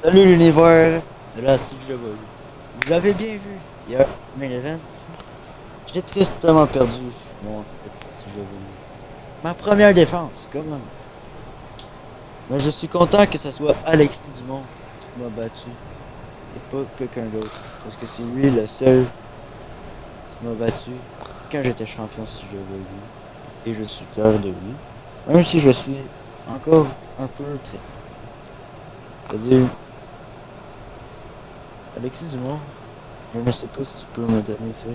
Salut l'univers de la CW. Vous l'avez bien vu, il y a un main event. J'ai tristement perdu mon titre CW. Ma première défense, quand même. Mais je suis content que ce soit Alexis Dumont qui m'a battu et pas quelqu'un d'autre. Parce que c'est lui le seul qui m'a battu quand j'étais champion CW. Et je suis fier de lui. Même si je suis encore un peu triste. C'est-à-dire, Alexis Dumont, je ne sais pas si tu peux me donner ça.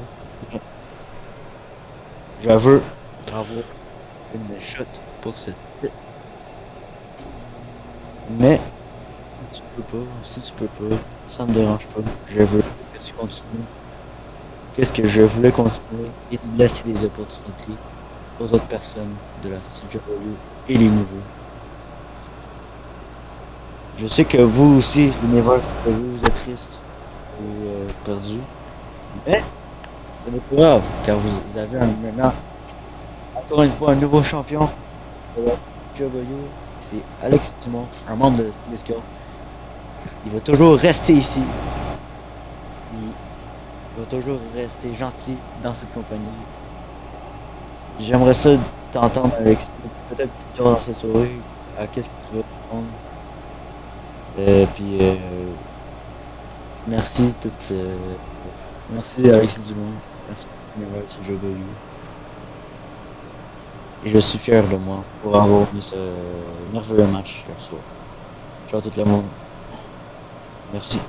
Mais je veux avoir une shot pour ce titre. Mais si tu peux pas, si tu peux pas, ça me dérange pas. Je veux que tu continues. Qu'est-ce que je voulais continuer et de laisser des opportunités aux autres personnes de la CW et les nouveaux. Je sais que vous aussi, l'univers, vous êtes triste ou perdu, mais ce n'est pas grave, car vous avez maintenant, encore une fois, un nouveau champion de la CW. C'est Alex Dumont, un membre de CSK. Il va toujours rester ici. Il va toujours rester gentil dans cette compagnie. J'aimerais ça t'entendre avec peut-être plus tard dans cette soirée. À qu'est-ce que tu veux répondre? Puis merci merci Alexis Dumont. Merci Universe JW. Et je suis fier de moi pour avoir mis ce merveilleux match hier soir. Ciao tout le monde. Merci.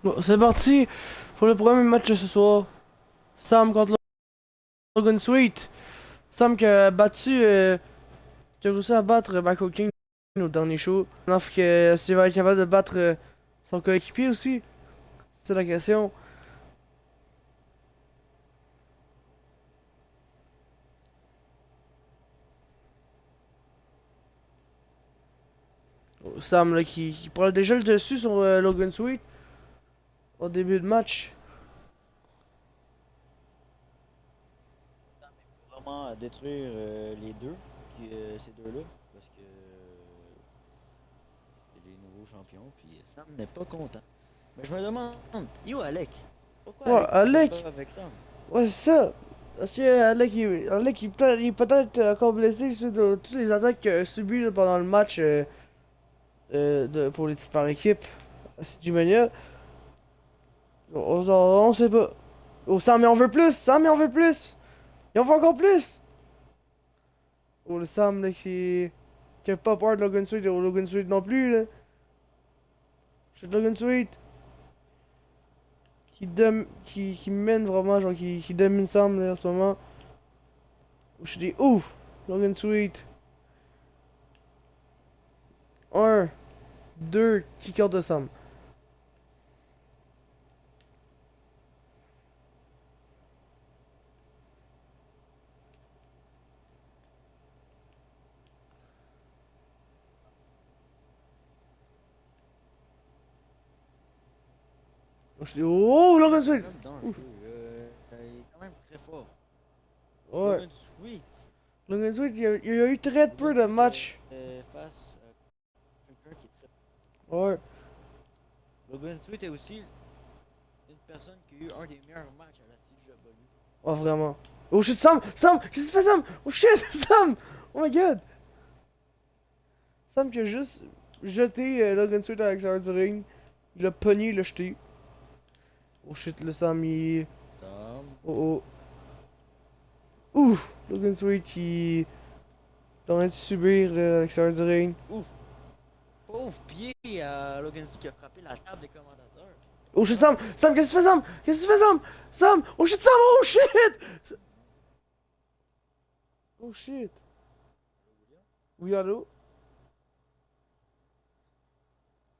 Bon, c'est parti pour le premier match de ce soir. Sam contre Logan Sweet. Sam qui a réussi à battre Michael King au dernier show. Non, fait que s'il va être capable de battre son coéquipier aussi. C'est la question. Sam là, qui prend déjà le dessus sur Logan Sweet. au début de match. Vraiment à détruire les deux, ces deux-là, parce que c'est les nouveaux champions, puis Sam n'est pas content. Mais je me demande, yo Alec, pourquoi Ouais, Alec travaille pas Alec, avec Sam? ouais, c'est ça. Parce que Alec, il est peut-être encore blessé suite à toutes les attaques qu'il a subies là, pendant le match pour les par équipe à Mania. On sait pas. Oh, Sam, il en veut plus! Sam, il en veut plus! Il en veut encore plus! Oh, le Sam, là, qui a pas peur de Logan Sweet, oh, Logan Sweet non plus, là. C'est Logan Sweet. Qui mène vraiment, genre, qui domine Sam, là, en ce moment. Oh, je dis, ouf! Logan Sweet. Un, deux, kick out de Sam. Oh, je dis, oh, Logan C'est Sweet! comme Ouf. dangereux, il est quand même très fort. Ouais. Logan Sweet, Logan Sweet, il y a eu très peu Logan de Sweet matchs. face à quelqu'un qui est très... Ouais. Logan Sweet est aussi une personne qui a eu un des meilleurs matchs à la CW. Oh, vraiment. Oh shit, Sam! Sam! Qu'est-ce que tu fais, Sam? Oh shit, Sam! Oh my god! Sam qui a juste jeté Logan Sweet à l'extérieur du ring. Il a pogné, il l'a jeté. Oh shit, le Sam, il... Sam, Oh oh. Ouf! Logan Sweet qui est en train de subir à l'extérieur du ring. ouf, pauvre pied à Logan Sweet qui a frappé la table des commentateurs. Oh shit, Sam! Sam, qu'est-ce que tu fais, Sam? Qu'est-ce que tu fais, Sam? Sam! Oh shit, Sam! Oh shit! Oh shit! Oui, allô?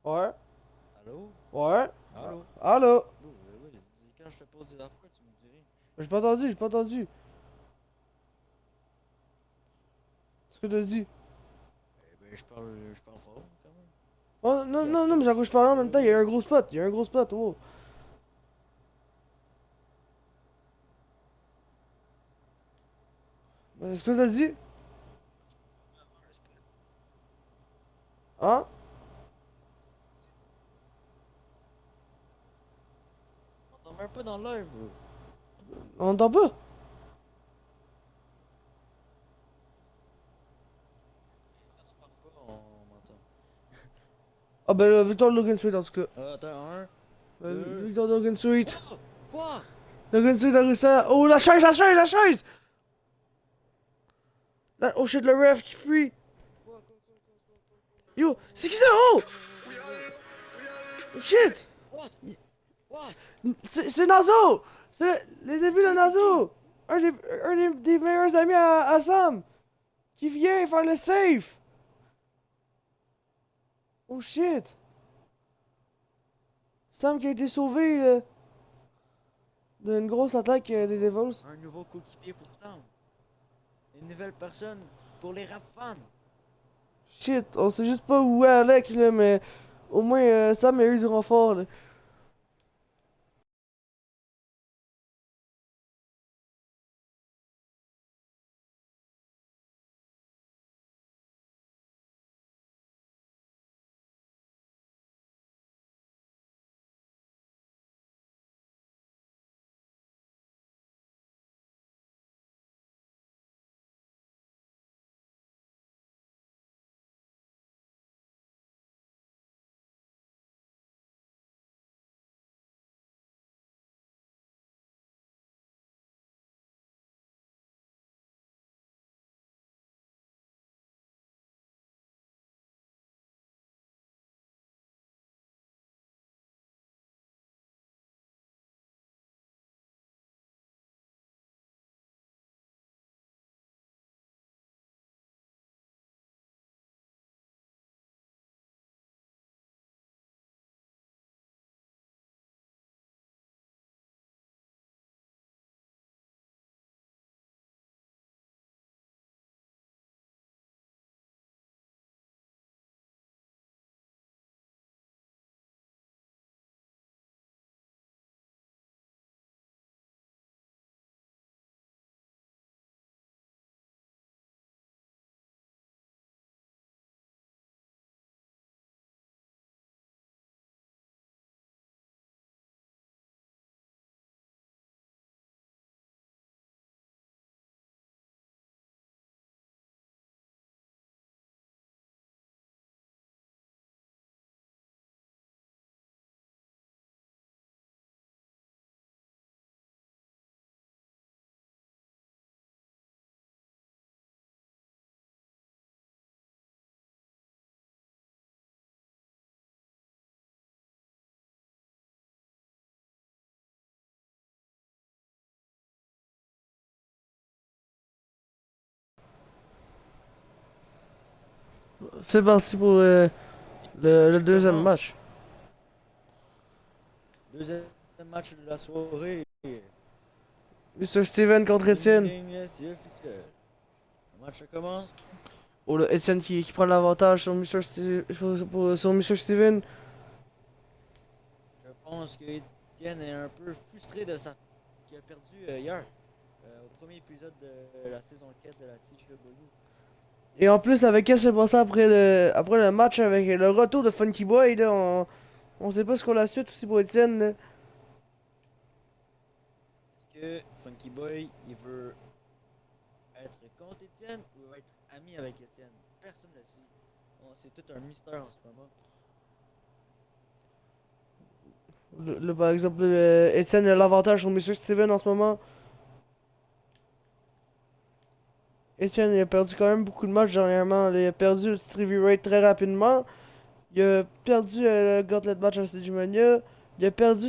Ouais? Allô? Ouais? Allô? Allô? Oui, oui, quand je te pose des affaires, tu me dirais. J'ai pas entendu, j'ai pas entendu. Ce que t'as dit. Eh ben, je parle fort, quand même. Oh non, En non, tout non, cas, mais j'en je parlais en même temps, il y a un gros spot, il y a un gros spot, oh. Ce que t'as dit? Hein? on t'en met un peu dans l'œuvre, bro. On entend pas? Quand tu parles pas, on m'entend. Ah ben, Victor Logan Sweet en tout cas. Attends, un, deux. Victor Logan Sweet. Quoi? Quoi? Logan Sweet a réussi à... Oh, la chaise, la chaise, la chaise! Oh shit, le ref qui fuit. Quoi? Yo, c'est qui ça? Oh! Shit! What? What? C'est Nazo! C'est les débuts de Nazo! Des meilleurs amis à Sam! Qui vient faire le safe! Oh shit! Sam qui a été sauvé d'une grosse attaque des Devils. Un nouveau coéquipier pour Sam. Une nouvelle personne pour les rap fans. Shit, on sait juste pas où est Alec là, mais au moins Sam a eu du renfort là. C'est parti pour le Qui deuxième commence. match. Deuxième match de la soirée. Mr. Steven contre Ding Étienne. ding, c'est officiel. Le match commence. Oh, le Étienne qui prend l'avantage sur sur Mr. Steven. Je pense que Étienne est un peu frustré de ça. Qui a perdu hier. Au premier épisode de la saison 4 de la CW. Et en plus, avec qu'est-ce qui s'est passé après le match, avec le retour de Funky Boy, là, on sait pas ce qu'on la suite aussi pour Étienne, là. Est-ce que Funky Boy, il veut être contre Étienne ou être ami avec Étienne? Personne ne sait. C'est tout un mystère en ce moment. Par exemple, Étienne a l'avantage sur Mr. Steven en ce moment. Étienne, il a perdu quand même beaucoup de matchs dernièrement, là. Il a perdu le Stevie Rate très rapidement. Il a perdu le Gauntlet match à Stadiumania. Il a perdu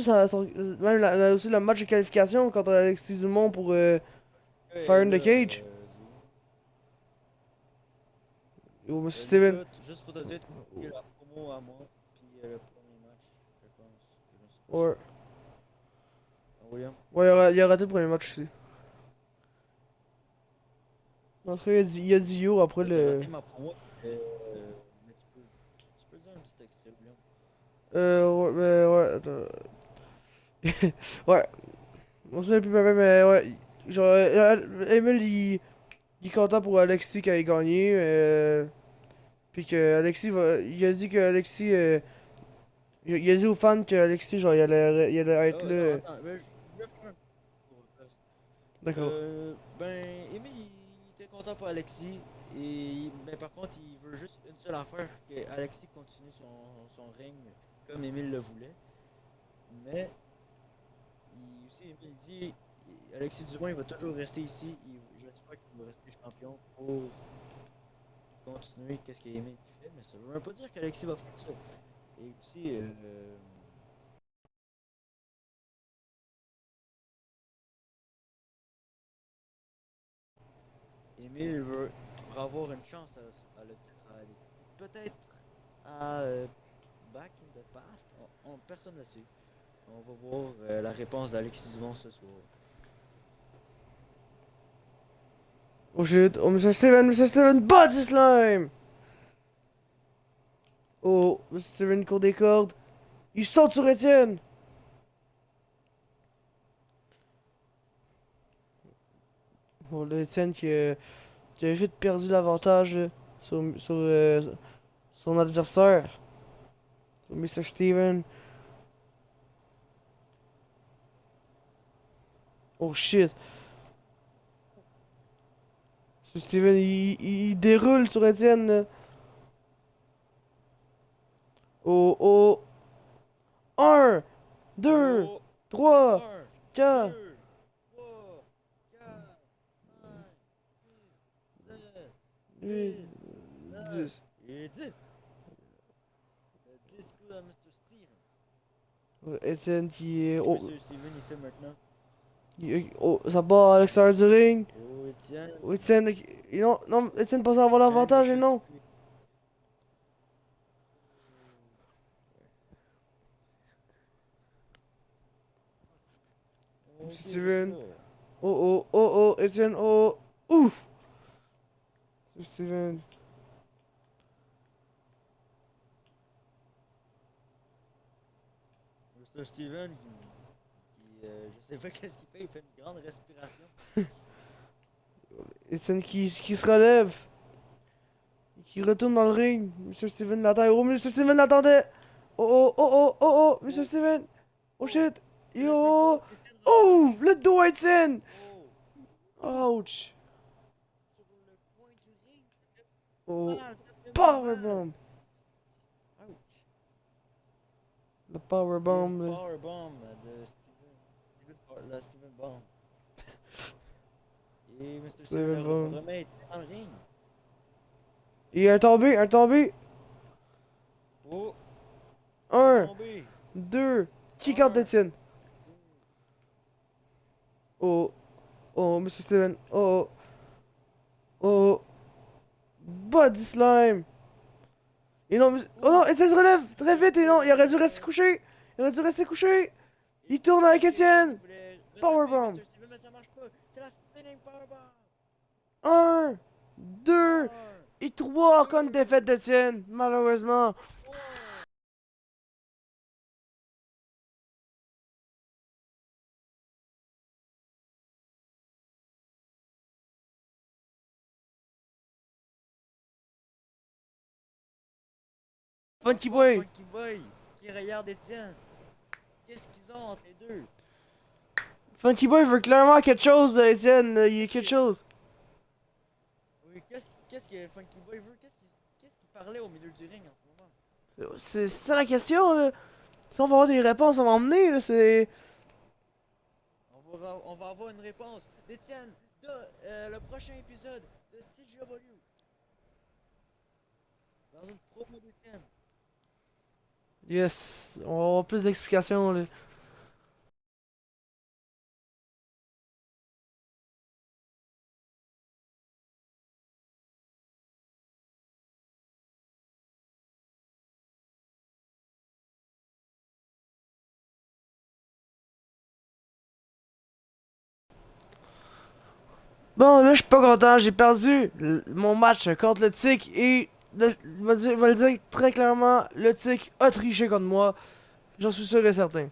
même aussi le match de qualification contre Alexis Dumont pour Fire Et in là, the Cage. Ou Mr. Steven. écoute, juste pour te dire, tu as la promo à moi, puis le premier match, je pense. Je me suis pas Ouais. sûr. Ah, William? Ouais, il a raté le premier match aussi. En tout cas, il a dit yo après T'as le. raté ma promo, mais tu peux dire un petit extrait, William. Ouais, ouais, attends. Ouais, on se souvient plus mais ouais. Genre, Emile, il est content pour Alexis qui a gagné. Puis que Alexis va. Il a dit que Alexis. Il a dit aux fans que Alexis, genre, il allait être Non, là. attends, mais je vais faire un tour de place. D'accord. Ben, Emile, il était content pour Alexis, mais par contre, il veut juste une seule affaire, que Alexis continue son règne comme Emile le voulait. Mais, aussi, Emile dit, Alexis Dumont, il va toujours rester ici, j'espère qu'il va rester champion pour continuer qu'est-ce qu'Emile fait, mais ça veut même pas dire qu'Alexis va faire ça. Et aussi, Emile veut avoir une chance à le titre à Alexis. Peut-être à Back in the Past, personne ne le sait. On va voir la réponse d'Alexis Dumont ce soir. Oh shit. Oh, Mr. Steven, body slime! Oh, Mr. Steven court des cordes. Il saute sur Étienne! Oh, le Étienne qui a vite perdu l'avantage sur son adversaire. Sur Mr. Steven. Oh shit. Mr. Steven, il déroule sur Étienne, là. Oh, oh. Un, deux, Oh! trois, 1, quatre, 2, 3, 4, 5, 6, 7, huit, 8, 9 10. et 10. Le 10 coups à Mr. Steven. Étienne qui est. Qu'est-ce que Oh, Mr. Steven il fait maintenant? oh, ça part à l'extérieur du ring. Oh, Étienne. Oh, Étienne, non, non, Étienne pense avoir Étienne va l'avantage et non. chercher. Mr. Ok, Steven. jusque-là. Oh, oh, oh, oh, Étienne, oh. Ouf! Mr. Steven. Mr. Steven, je sais pas qu'est-ce qu'il fait, il fait une grande respiration. Étienne qui se relève. Qui retourne dans le ring. Mr. Steven l'attend. Oh, Mr. Steven l'attendait. Oh, oh, oh, oh, oh, oh, Mr. Oh, Steven. Oh oh, shit. il reste même pas. Yo. Étienne renverse. Oh, le dos à Étienne. Oh, oh, Ouch. sur le coin du ring, Oh, ça fait mal. powerbomb. Ouch. Le Et une powerbomb, là. powerbomb de la Steven Bomb. Et Mr. Steven Steven Bomb. remet dans le ring. Et un tombé, un tombé. Oh, il est Un, tombé. deux. Kick out 1, d'Étienne. 2, Oh, oh, Mr. Steven. Oh, oh. Oh. Body slime. Et non, oh non, Étienne se relève très vite et non, il aurait dû rester couché. Il aurait dû rester couché. Il tourne avec Étienne. Powerbomb. Mais ça marche pas. C'est la spinning powerbomb. Un, deux 1, et trois. Encore une 2, défaite d'Étienne, malheureusement. 3. Funky Boy. Funky Boy qui regarde Étienne. Qu'est-ce qu'ils ont entre les deux? Funky Boy veut clairement quelque chose, Étienne. Il y a quelque chose. Oui, qu'est-ce que Funky Boy veut? Qu'est-ce qu'il parlait au milieu du ring en ce moment? C'est ça la question, là. Si on va avoir des réponses, on va emmener, là. C'est. On va avoir une réponse d'Étienne de le prochain épisode de CJW. Dans une promo d'Étienne. Yes. On va avoir plus d'explications, là. Bon, là, je suis pas content. J'ai perdu mon match contre le Tic et. Va le dire très clairement, le Tic a triché contre moi. J'en suis sûr et certain.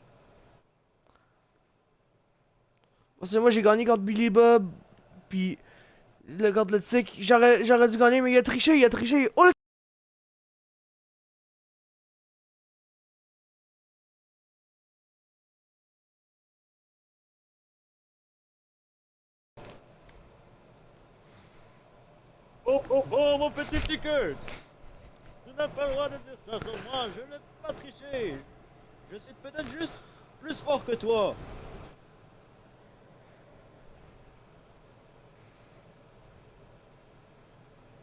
Parce que moi, j'ai gagné contre Billy Bob. Puis, contre le Tic, j'aurais dû gagner, mais il a triché, il a triché. Oh, le... Oh oh oh mon petit ticker! Tu n'as pas le droit de dire ça sur moi, je n'ai pas triché! Je suis peut-être juste plus fort que toi!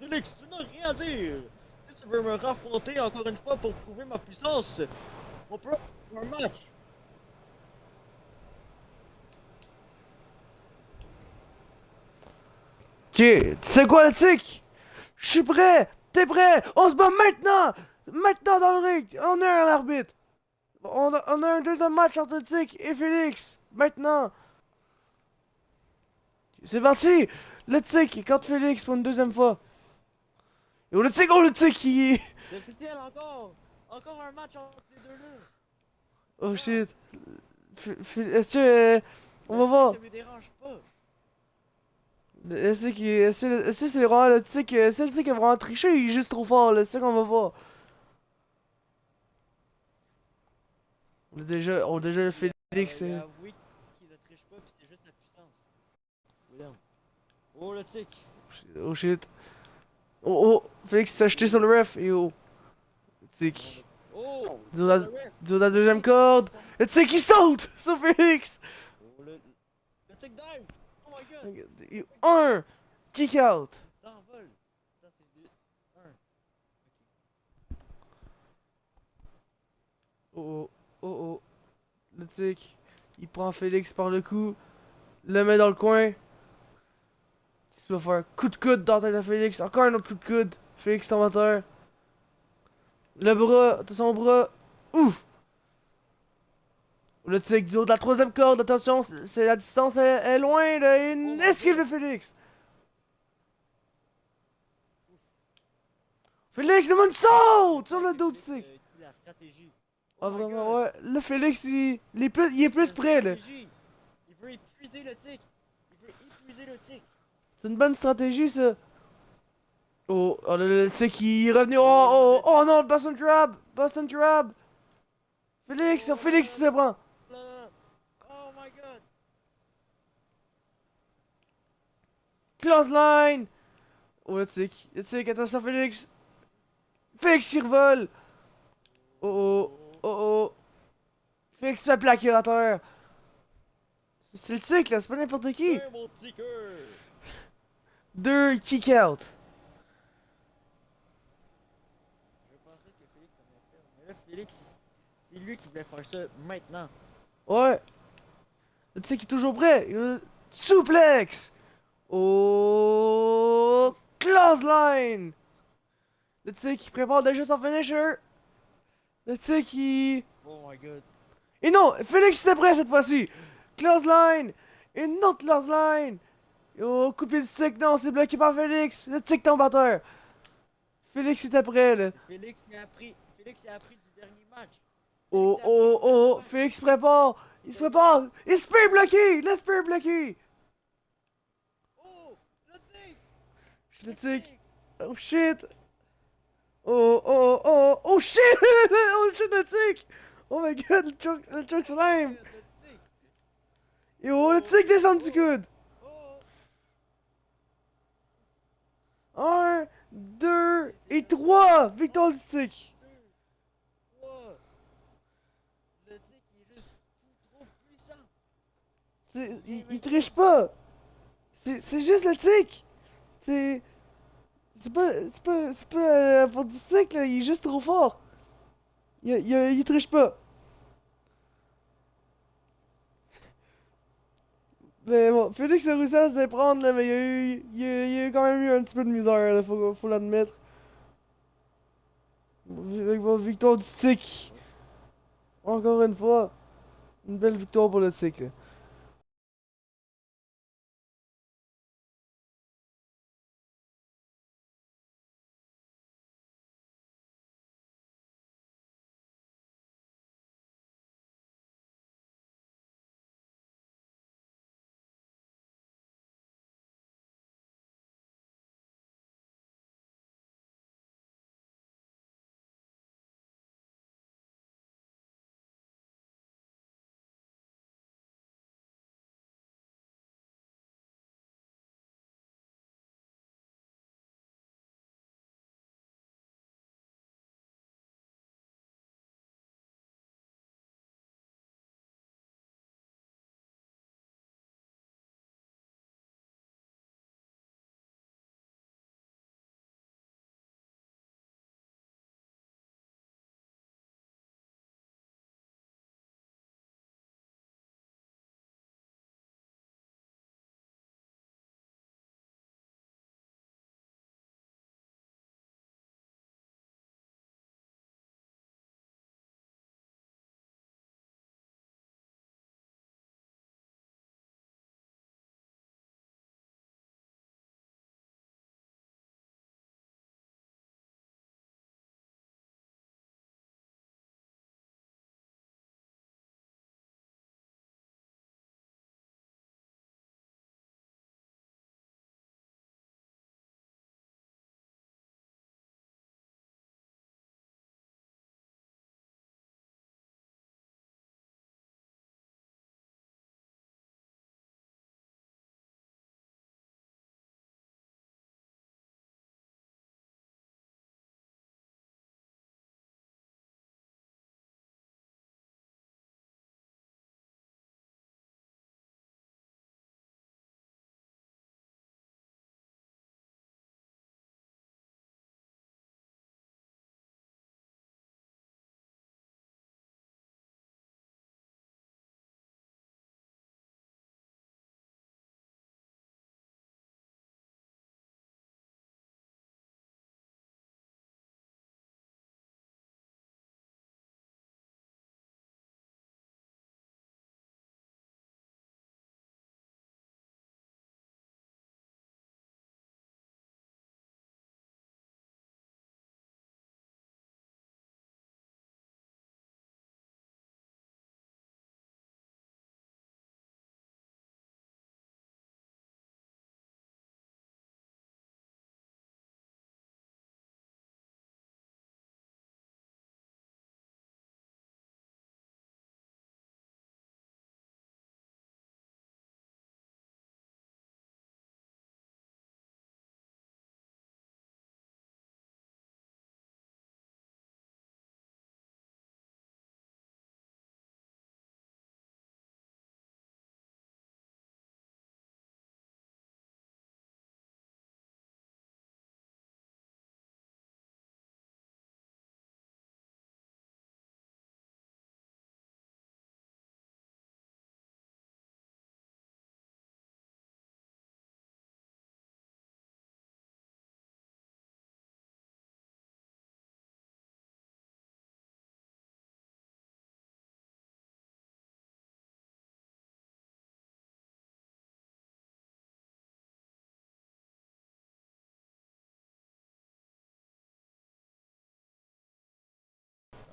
Félix, tu n'as rien à dire! Si tu veux me raffronter encore une fois pour prouver ma puissance, on peut avoir un match! Ok, tu sais quoi, le Tic? Je suis prêt! T'es prêt? On se bat maintenant! Maintenant dans le ring! On a un arbitre! On a un deuxième match entre le Tic et Félix! Maintenant! C'est parti! Le Tic contre Félix pour une deuxième fois! Et oh le Tic qui... C'est officiel encore! Encore un match entre ces deux-là! Oh Ah, shit! Est-ce que... on le va Tic, voir! ça me dérange pas! Est-ce que c'est vraiment le Tic... Est-ce que le Tic a vraiment triché? Il est juste trop fort, là, c'est ça qu'on va voir! On a déjà le Félix... Il a avoué qu'il ne triche pas, puis c'est juste sa puissance. William. Oh le Tic! Oh shit! Oh oh! Félix s'est acheté sur le ref! Et oh! Tic... Oh! Dur la deuxième corde! Le Tic il saute! Sur Félix! Oh le Tic dive! Oh my god! Et un! Kick out! Il s'envole! Attends, c'est 2, 1. Oh oh! Oh oh! Le Tic... Il prend Félix par le cou, le met dans le coin. Il va faire un coup de coude dans la tête de Félix. Encore un autre coup de coude. Félix tombe à terre. Le bras, son bras. Ouf! Le Tic du haut de la troisième corde. Attention, c'est la distance est loin. Là, et Oh my esquive God. de Félix. Félix, le monde saute sur le dos du Tic. La stratégie. Ah Oh my vraiment, god! ouais. Là, Félix, il est plus C'est une près, là. stratégie. Il veut épuiser le Tic! Il veut épuiser le Tic! C'est une bonne stratégie, ça. Oh, oh le Tic, il est revenu. Oh, oh, oh non, Boston Crab. Boston Crab. Félix, Félix, il se prend. Là. Oh my god! Close line. Oh, le Tic, attention, Félix. Félix, il revole. Oh, oh, oh, oh. Félix se fait plaquer à terre. C'est le Tic, là, c'est pas n'importe qui. Ouais, mon ticker! Deux kick out. Je pensais que Félix en avait fait. Mais là, Félix, c'est lui qui voulait faire ça maintenant. Ouais. Le Tic est toujours prêt. Suplex. Oh, close line. Le tic, il prépare déjà son finisher. Le tic, il... Oh my god. Et non, Félix était prêt cette fois-ci. Close line. Une autre close line. Oh, coupé du tic, non, c'est bloqué par Félix. Le tic tombe à terre. Félix était prêt, là. Félix a appris du dernier match. Oh, Félix a appris oh, du dernier oh, match. Félix se prépare. Il se prépare. Il se peut bloquer. Le spear bloqué. Oh, le tic, Le le tic. tic. Oh shit. Oh, oh, oh, oh shit. Oh shit, le tic. Oh my god, le choke Oh my slam. god, le tic. Et oh, le tic descend du coude. Oh, Un, deux c'est et là. trois. Victoire du tic. 2, 3. Le tic il est juste trop puissant. Il triche pas. C'est juste le tic. C'est. C'est pas pour du tic, là. Il est juste trop fort. Il triche pas. Mais bon, Félix a réussi à se déprendre, là, mais il y a quand même eu un petit peu de misère, là, faut l'admettre. Avec votre victoire du tic. Encore une fois, une belle victoire pour le tic, là.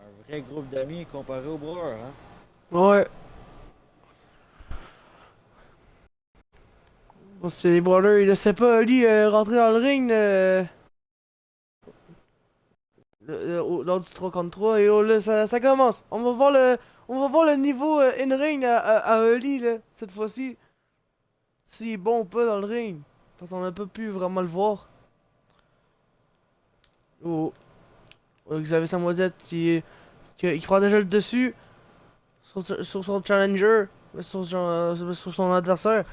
Un vrai groupe d'amis comparé au Brawler, hein. Ouais. Parce que les brawlers, ils laissaient pas Ali rentrer dans le ring lors du 3 contre 3. Et oh là, ça commence. On va voir le niveau in-ring à Ali là, cette fois-ci. S'il est bon ou pas dans le ring. Parce qu'on n'a pas pu vraiment le voir. Oh, Xavier Samoisette qui prend déjà le dessus sur son challenger, sur son adversaire.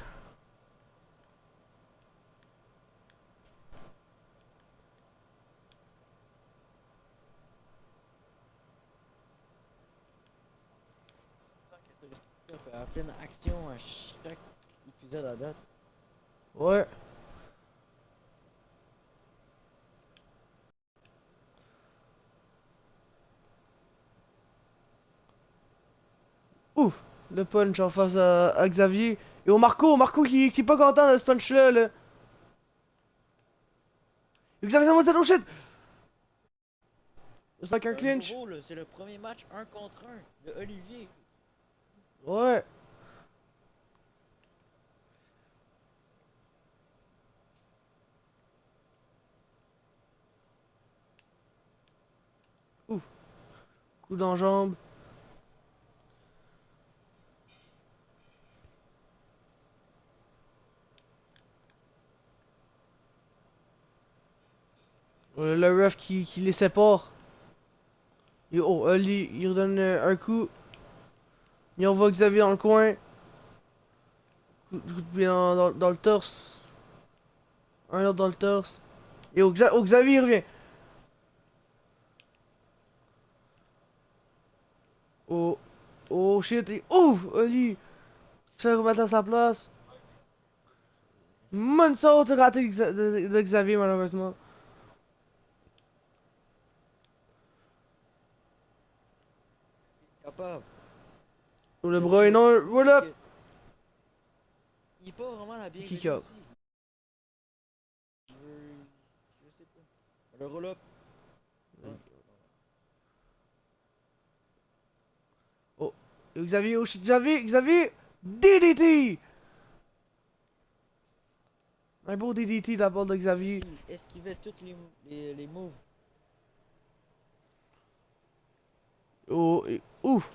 Que ce fait en pleine action à chaque épisode à date. Ouais. Ouf! Le punch en face à Xavier. Et au Marco qui est pas content de ce punch-là, là. Xavier Samoisette, oh shit! C'est like un C'est un clinch. nouveau, là. C'est le premier match 1 contre 1 de Olivier. Ouais. Ouf. Coup d'enjambe. Le ref qui les sépare. Et oh, Ali, il redonne un coup. Il envoie Xavier dans le coin. Coup de pied dans le torse. Un autre dans le torse. Et oh, Xavier il revient. Oh, oh shit. Et, ouf, Ali se fait remettre à sa place. Moonsault raté de Xavier malheureusement. Capable. Oh, le bras Xavier et va non, quitter voilà. il est pas vraiment la Kick bienvenue out. ici. Je sais pas. Le roll-up. Ouais. Oh, Xavier, oh shit, Xavier, DDT! Un beau DDT de la part de Xavier. Il esquivait toutes les moves. Oh, et, ouf!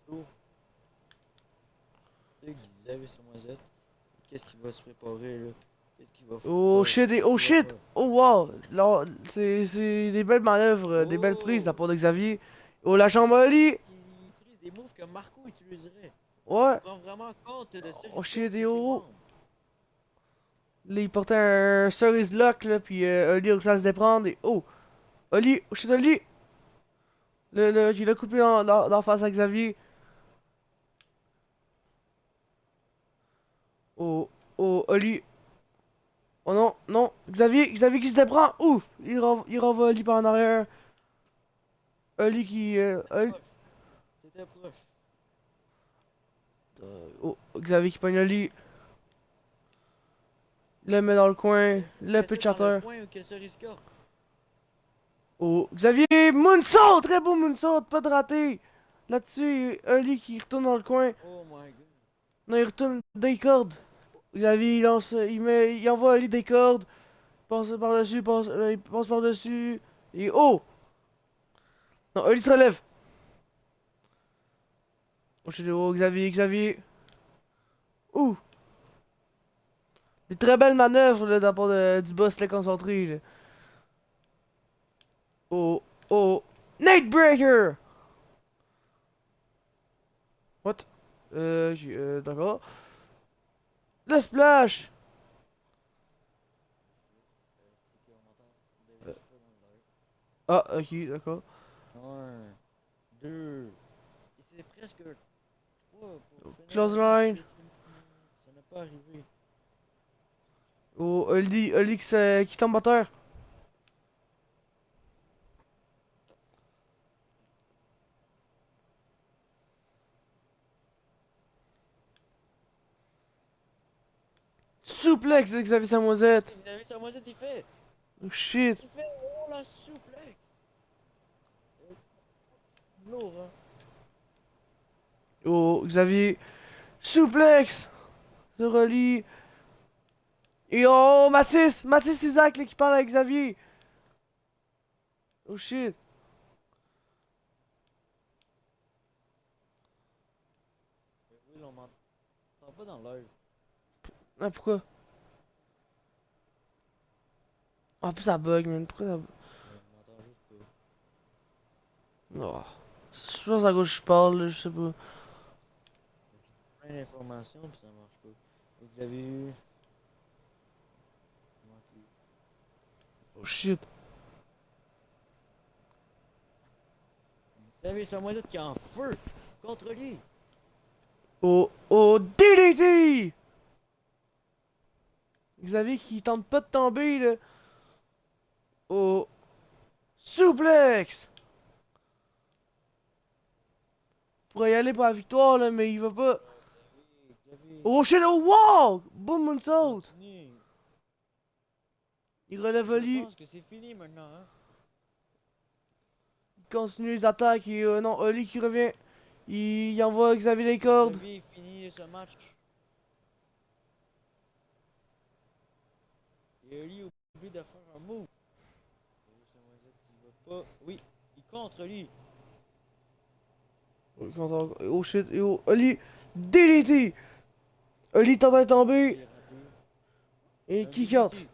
So, Xavier Samoisette. Qu'est-ce qu'il va se préparer là? Qu'est-ce qu'il va faire? Oh shit, et, Qu'est-ce oh qu'il va shit! faire? Oh wow! Là, c'est des belles manœuvres, des belles prises de la Oh! part de Xavier. Oh, la jambe Ali! Il utilise des moves que Marco utiliserait. Il Ouais! prend vraiment compte de ses Oh risques shit, et de ses oh! membres. Là, il portait un Series Lock, là, puis Ali a réussi à se déprendre, et oh! Ali! Oh shit, Ali! Il a coupé dans face à Xavier. Oh, oh, Ali! Oh non, non! Xavier qui se déprend! Ouf! Il renvoie Ali par en arrière. Ali qui. Proche. C'était proche. Oh, Xavier qui pogne Ali. Le met dans le coin. Le Fait ça dans le pitchateur. coin où que ce risque. Oh, Xavier! Moonsault! Très beau moonsault! Pas de raté! Là-dessus, Ali qui retourne dans le coin. Oh my god. Non, il retourne des cordes. Xavier, il lance. Il envoie Ali des cordes. Passe par-dessus, il passe par-dessus. Et oh! Non, Ali se relève. Oh, je suis de haut, Xavier. Ouh! Des très belles manœuvres là, de la part du boss là, concentré. Là. Oh, oh. Nate Breaker! What? D'accord. The Splash! C'est qu'on entendait Euh, juste pas dans le live. ah, ok, d'accord. Un, deux. Et c'est presque trois pour finir Close le match. line. Ça n'a pas arrivé. Oh, Oli qui tombe à terre. Suplex de Xavier Qu'est-ce Samoisette. que Xavier Samoisette il fait? Oh Qu'est-ce shit. qu'il fait? Oh la souplex! Lourd, hein? Oh, Xavier. Suplex! Se relie. Et oh, Mathis! Mathis Isaac là, qui parle avec Xavier. Oh shit. Oui, on m'entend pas dans l'œil. Ah, pourquoi? Ah, en plus ça bug, man. Pourquoi ça bug? On m'entend juste pas. Oh. Je pense à gauche je parle, là, je sais pas. J'ai plein d'informations puis ça marche pas. Vous avez eu. Manqué. Oh shit. Vous savez, c'est moi qui est en feu contre lui. Oh, oh, DDT! Xavier qui tente pas de tomber, là. Oh, suplex! Pourrait y aller pour la victoire, là, mais il va pas. Oh, Xavier, Oh shit, oh wow! Boom, moonsault! continue. Il relève Je Oli. pense que c'est fini maintenant, hein. Il continue les attaques et non, Oli qui revient. Il envoie Xavier les cordes. Xavier finit ce match. Et Oli oublie de faire un move. Xavier Samoisette, il va pas. Oui, il contre lui. Oh shit, et oh, Oli DDT! Oli tente de Il tomber est raté. et Un kick out. DDT.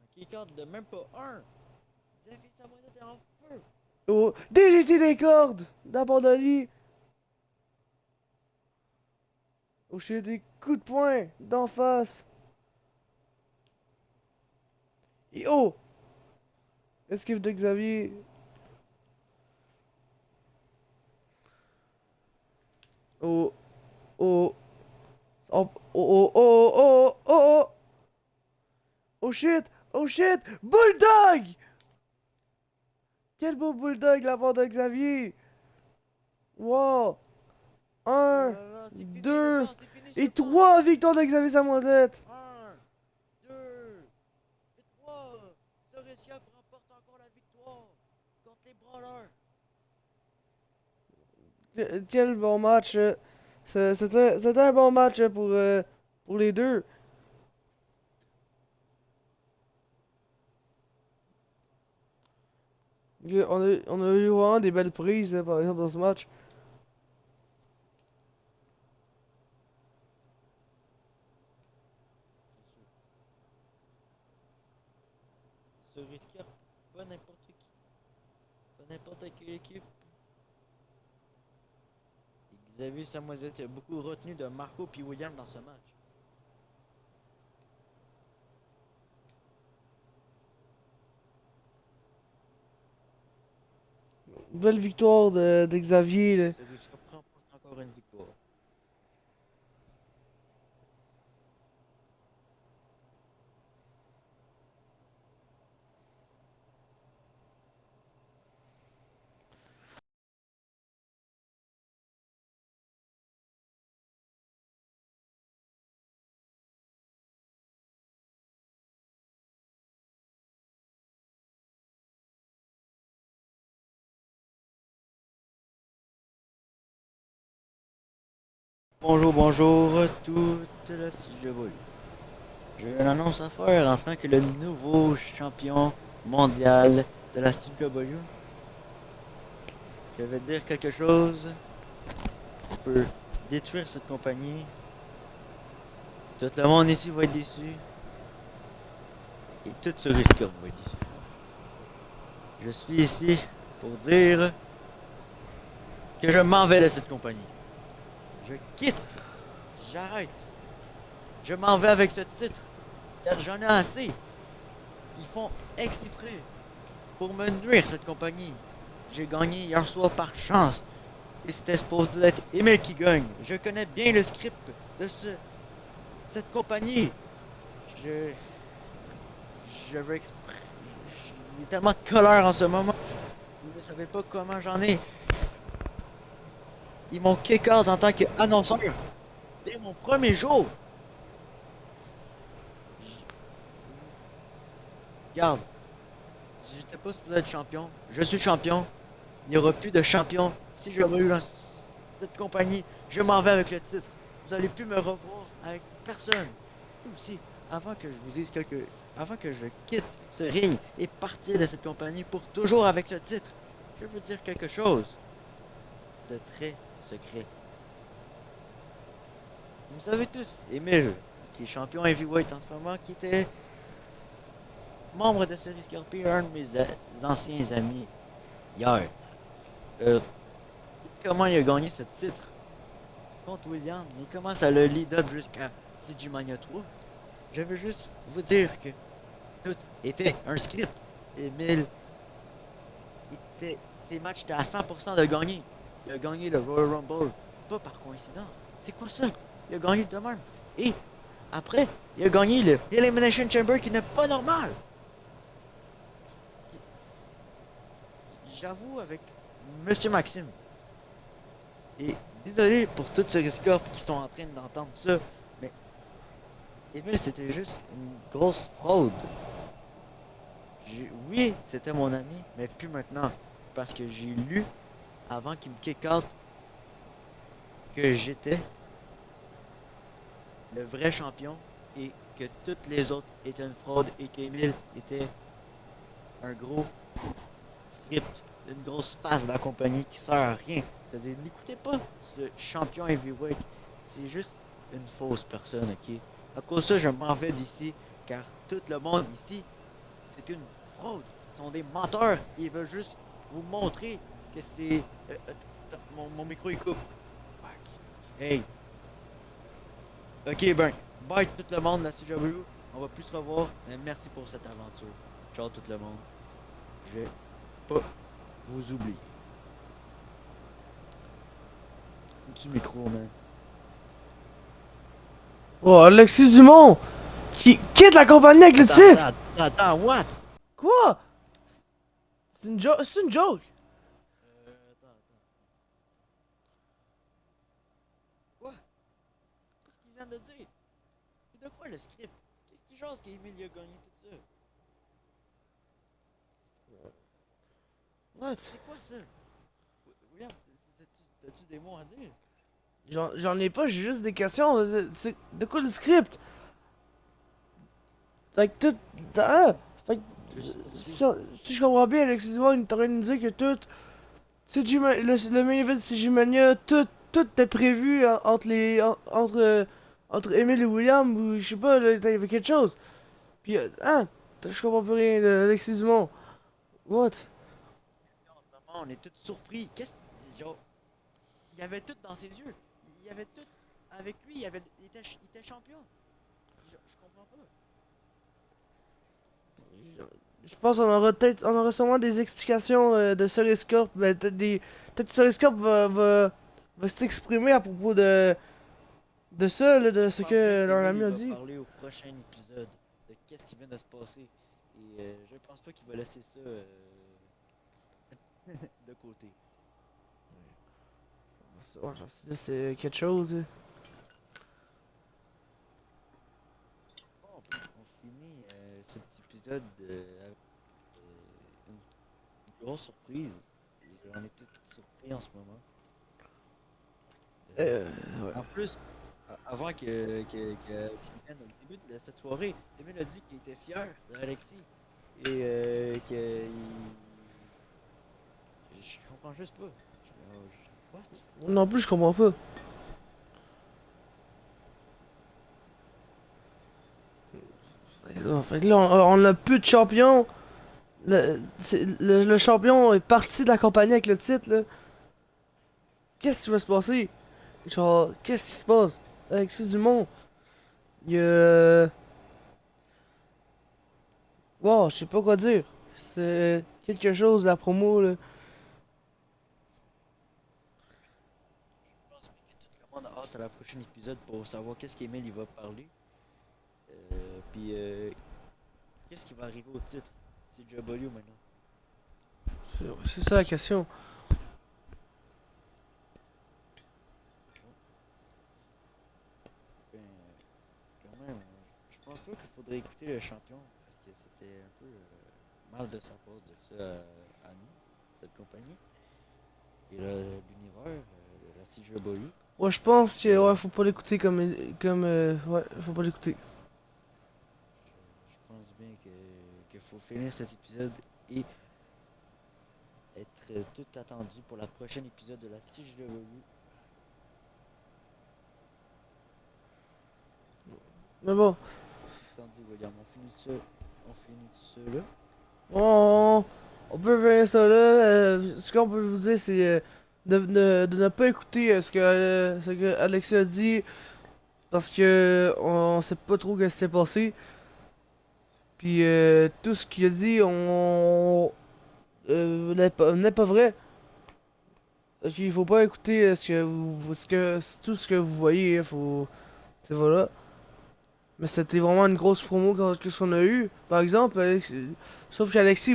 Un kick out de même pas un. Xavier Samoisette est en feu. Oh, DDT des cordes! D'abord d'Oli. Oh shit, des coups de poing d'en face. Et oh! Esquive de Xavier. Oh, oh, oh, oh, oh, oh, oh, oh, oh, oh shit, oh shit, Bulldog! Quel beau Bulldog la part de Xavier! Wow! Oh Un, là là, c'est fini, je deux, pense, c'est fini, je et pense. trois victoires de Xavier Samoisette! 1, 2, et 3. Storecia remporte encore la victoire contre les Brawlers. Quel bon match! C'était un bon match pour les deux. On a eu vraiment des belles prises, là, par exemple, dans ce match. Se risquer pas n'importe qui, pas n'importe quelle équipe. Et Xavier Samoisette a beaucoup retenu de Marco puis William dans ce match. Belle victoire de Xavier, là. Se risquer remporte encore une victoire. Bonjour, bonjour, toute la CJW. J'ai une annonce à faire en tant que le nouveau champion mondial de la CJW. Je vais dire quelque chose qui peut détruire cette compagnie. Tout le monde ici va être déçu. Et tout ce risque va être déçu. Je suis ici pour dire que je m'en vais de cette compagnie. Je quitte. J'arrête. Je m'en vais avec ce titre. Car j'en ai assez. Ils font exprès pour me nuire cette compagnie. J'ai gagné hier soir par chance. Et c'était supposé être Emile qui gagne. Je connais bien le script de cette compagnie. Je veux exprès. J'ai tellement de colère en ce moment. Vous ne savez pas comment j'en ai. Ils m'ont kick out en tant qu'annonceur dès mon premier jour. Regarde, j'étais pas supposé être champion. Je suis champion. Il n'y aura plus de champion. Si je eu dans cette compagnie, je m'en vais avec le titre. Vous allez plus me revoir avec personne. Et aussi, avant que je vous dise avant que je quitte ce ring et partir de cette compagnie pour toujours avec ce titre, je veux dire quelque chose de très secret. Vous savez tous, Emile, qui est champion heavyweight en ce moment, qui était membre de Série Scorpio, un de mes anciens amis hier. Euh, Comment il a gagné ce titre contre William et comment ça le lead up jusqu'à CG Mania 3. Je veux juste vous dire que tout était un script. Emile ses matchs étaient à 100% de gagner. Il a gagné le Royal Rumble, pas par coïncidence. C'est quoi ça? Il a gagné de même. Et après, il a gagné le Elimination Chamber qui n'est pas normal. J'avoue avec Monsieur Maxime. Et désolé pour tous ceux escortes qui sont en train d'entendre ça, mais Emile c'était juste une grosse fraude. Oui, c'était mon ami, mais plus maintenant. Parce que j'ai lu, avant qu'il me kick out, que j'étais le vrai champion et que toutes les autres étaient une fraude et qu'Emile était un gros script, une grosse face de la compagnie qui sert à rien. C'est-à-dire, n'écoutez pas ce champion heavyweight. C'est juste une fausse personne, ok? À cause de ça, je m'en vais d'ici, car tout le monde ici, c'est une fraude. Ils sont des menteurs. Ils veulent juste vous montrer que c'est... mon micro, il coupe. Hey. Ok, ben, bye tout le monde, la CW. On va plus se revoir. Mais merci pour cette aventure. Ciao tout le monde. Je vais pas vous oublier. Du micro, man. Oh, Alexis Dumont! Qui quitte la compagnie avec le titre! Attends, what? Quoi? C'est une joke. C'est une joke! Attends. Quoi? Qu'est-ce qu'il vient de dire? C'est de quoi le script? Qu'est-ce qui jase qu'Emile a gagné tout ça? What? C'est quoi ça? William, t'as-tu des mots à dire? J'en ai pas, j'ai juste des questions. C'est de quoi le script? Fait que tout. Ah! Fait que. Si je comprends bien, Alexis Dumont, il est en train de nous dire que tout. Le main event de CG Mania, tout était prévu entre les. Entre Emile et William, ou je sais pas, là, il y avait quelque chose. Puis, hein? Je comprends plus rien, Alexis Dumont. What? On est tous surpris. Genre, il y avait tout dans ses yeux. Il y avait tout avec lui. Il était champion. Je comprends pas. Je pense qu'on aura peut-être, on aura sûrement des explications de Solis Corp. Ben, peut-être que Solis Corp va s'exprimer à propos de ça, là, de Je ce pense bien que leur qu'Emile ami a va dit. parler au prochain épisode de qu'est-ce qui vient de se passer. Et je pense pas qu'il va laisser ça de côté. Ouais, là, c'est quelque chose. Bon, on finit cet épisode avec une grosse surprise. On est tous surpris en ce moment. Ouais. En plus, avant qu'il vienne au début de cette soirée, Emile a dit qu'il était fier d'Alexis. Et je comprends juste pas. What? Non plus, je comprends pas. Fait que là, on a plus de champions. Le champion est parti de la compagnie avec le titre, là. Qu'est-ce qui va se passer? Genre, qu'est-ce qui se passe? Alexis Dumont, il y a... Wow, je sais pas quoi dire. C'est quelque chose, la promo, là. Je pense que tout le monde a hâte à la prochaine épisode pour savoir qu'est-ce qu'Emile il va parler. Puis qu'est-ce qui va arriver au titre? C'est W maintenant. C'est ça la question. Ben, quand même, je pense pas qu'il faudrait écouter le champion parce que c'était un peu mal de sa part de ça à nous, cette compagnie. Et l'univers de la CW. Ouais, je pense que, Euh, ouais, faut pas l'écouter ouais, faut pas l'écouter. je pense bien qu'il faut finir cet épisode et être tout attendu pour la prochaine épisode de la CW. Mais bon, Qu'est-ce qu'on dit, William? On finit ça là. on, on peut faire ça là. Ce qu'on peut vous dire, c'est de ne pas écouter ce que Alexis a dit parce que on sait pas trop ce qui s'est passé. Puis tout ce qu'il a dit, n'est pas vrai. Donc, il faut pas écouter tout ce que vous voyez. Faut, c'est voilà. Mais c'était vraiment une grosse promo qu'est-ce qu'on a eu. Par exemple, sauf qu'Alexis,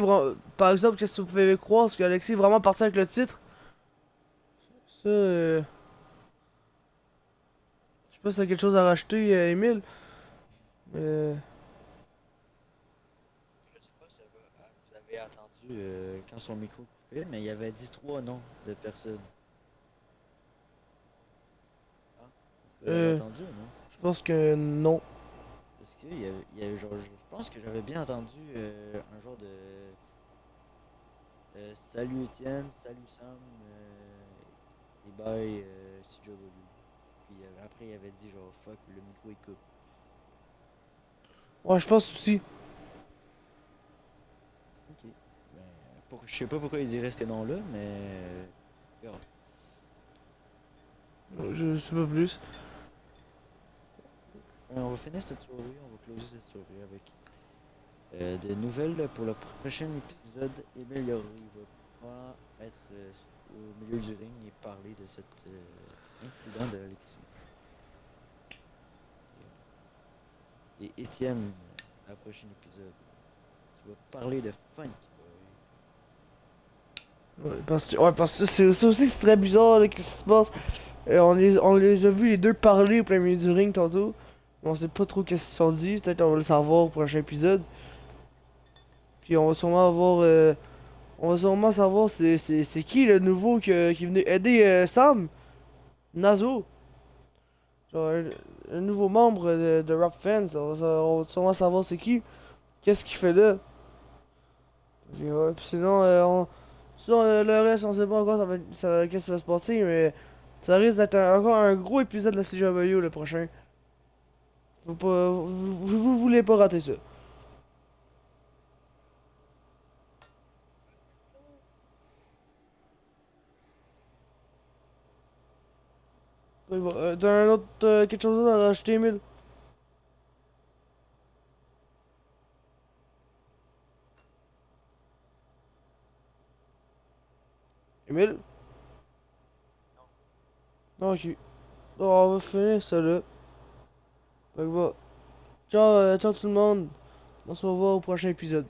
par exemple, qu'est-ce que vous pouvez croire, c'est qu'Alexis est vraiment parti avec le titre. Ça, je sais pas si t'as quelque chose à rajouter, Emile. Euh, Je sais pas si vous avez attendu quand son micro coupait, mais il avait dit trois noms de personnes. Ah, est-ce que vous avez euh, entendu ou non? je pense que non. Parce qu'il y avait genre, je pense que j'avais bien entendu un genre de salut Étienne, salut Sam, et bye CW. Puis après il avait dit genre fuck, le micro il coupe. Ouais, je pense aussi. Ok. Ben, je sais pas pourquoi il dirait ces noms-là, mais regarde. Je sais pas plus. On va finir cette soirée, on va closer cette soirée avec des nouvelles pour le prochain épisode. Emile il va probablement être au milieu du ring et parler de cet incident de Alexis. Et Étienne, à la prochaine épisode, qui va parler de funk. Ouais, parce que c'est aussi c'est très bizarre, là, qu'est-ce qui se passe. On les a vus les deux parler au plein milieu du ring tantôt. Mais on sait pas trop qu'est-ce qu'ils se sont dit. Peut-être on va le savoir au prochain épisode. Puis on va sûrement avoir. On va sûrement savoir c'est qui le nouveau qui est venu aider Sam. Nazo. Genre un nouveau membre de Rap Fans. On va sûrement savoir c'est qui. Qu'est-ce qu'il fait là. Et ouais, puis sinon, sinon le reste, on sait pas encore qu'est-ce qui va se passer. Mais ça risque d'être encore un gros épisode de la CW le prochain. Faut pas, vous voulez pas rater ça. T'as un autre, quelque chose à rajouter, Emile? Emile? Non, ok. Bon, on va finir ça là. Fait que bon. Ciao, ciao tout le monde. On se revoit au prochain épisode.